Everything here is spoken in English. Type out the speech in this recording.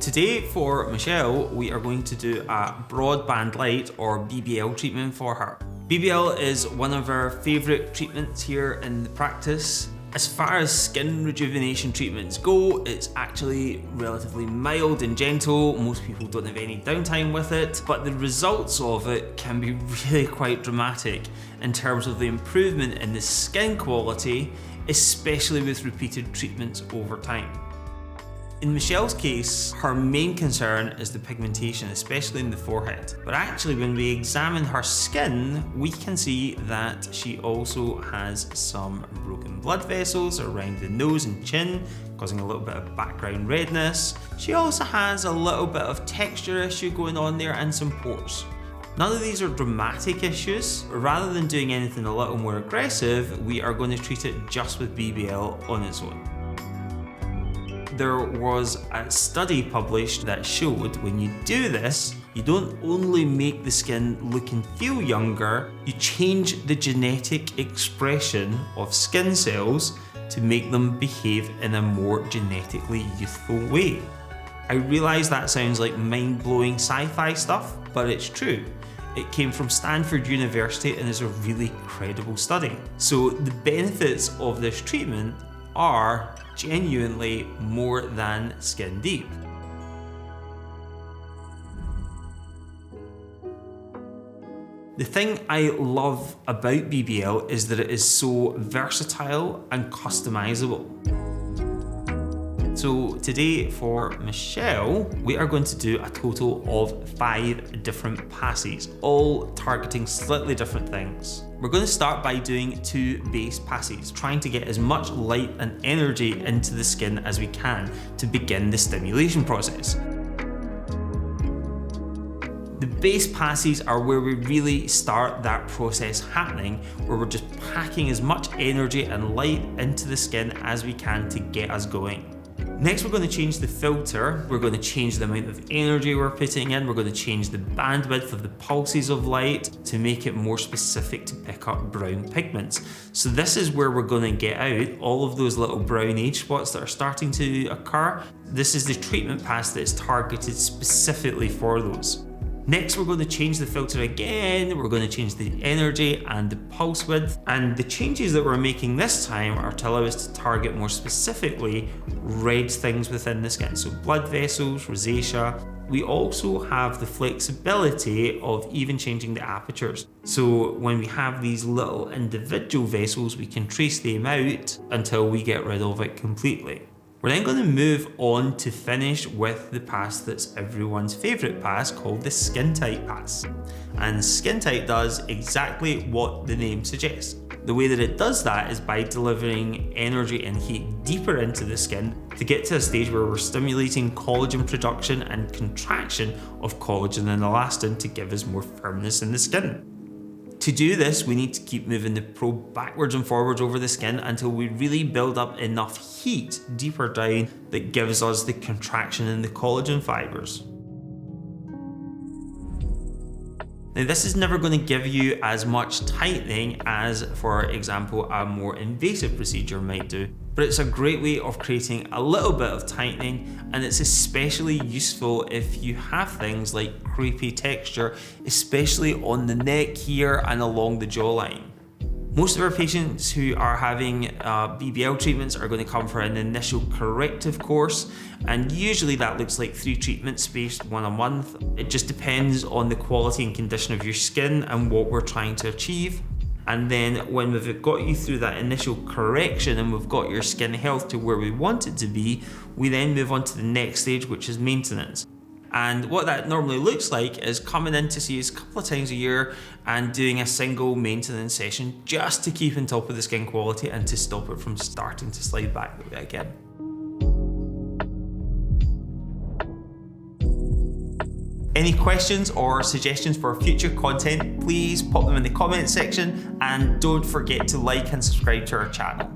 today for Michelle, we are going to do a BroadBand Light or BBL treatment for her. BBL is one of our favourite treatments here in the practice. As far as skin rejuvenation treatments go, it's actually relatively mild and gentle. Most people don't have any downtime with it, but the results of it can be really quite dramatic in terms of the improvement in the skin quality, especially with repeated treatments over time. In Michelle's case, her main concern is the pigmentation, especially in the forehead. But actually, when we examine her skin, we can see that she also has some broken blood vessels around the nose and chin, causing a little bit of background redness. She also has a little bit of texture issue going on there and some pores. None of these are dramatic issues. Rather than doing anything a little more aggressive, we are going to treat it just with BBL on its own. There was a study published that showed when you do this, you don't only make the skin look and feel younger, you change the genetic expression of skin cells to make them behave in a more genetically youthful way. I realise that sounds like mind-blowing sci-fi stuff, but it's true. It came from Stanford University and is a really credible study. So the benefits of this treatment are genuinely more than skin deep. The thing I love about BBL is that it is so versatile and customizable. So today for Michelle, we are going to do a total of 5 different passes, all targeting slightly different things. We're going to start by doing 2 base passes, trying to get as much light and energy into the skin as we can to begin the stimulation process. The base passes are where we really start that process happening, where we're just packing as much energy and light into the skin as we can to get us going. Next, we're going to change the filter. We're going to change the amount of energy we're putting in. We're going to change the bandwidth of the pulses of light to make it more specific to pick up brown pigments. So this is where we're going to get out all of those little brown age spots that are starting to occur. This is the treatment pass that is targeted specifically for those. Next, we're going to change the filter again. We're going to change the energy and the pulse width. And the changes that we're making this time are to allow us to target more specifically red things within the skin. So blood vessels, rosacea. We also have the flexibility of even changing the apertures. So when we have these little individual vessels, we can trace them out until we get rid of it completely. We're then going to move on to finish with the pass that's everyone's favourite pass, called the skin tight pass. And skin tight does exactly what the name suggests. The way that it does that is by delivering energy and heat deeper into the skin to get to a stage where we're stimulating collagen production and contraction of collagen and elastin to give us more firmness in the skin. To do this, we need to keep moving the probe backwards and forwards over the skin until we really build up enough heat deeper down that gives us the contraction in the collagen fibers. Now, this is never going to give you as much tightening as, for example, a more invasive procedure might do, but it's a great way of creating a little bit of tightening, and it's especially useful if you have things like crepey texture, especially on the neck here and along the jawline. Most of our patients who are having BBL treatments are going to come for an initial corrective course, and usually that looks like 3 treatments spaced 1 a month. It just depends on the quality and condition of your skin and what we're trying to achieve. And then when we've got you through that initial correction and we've got your skin health to where we want it to be, we then move on to the next stage, which is maintenance. And what that normally looks like is coming in to see us a couple of times a year and doing a single maintenance session just to keep on top of the skin quality and to stop it from starting to slide back the way again. Any questions or suggestions for future content, please pop them in the comment section, and don't forget to like and subscribe to our channel.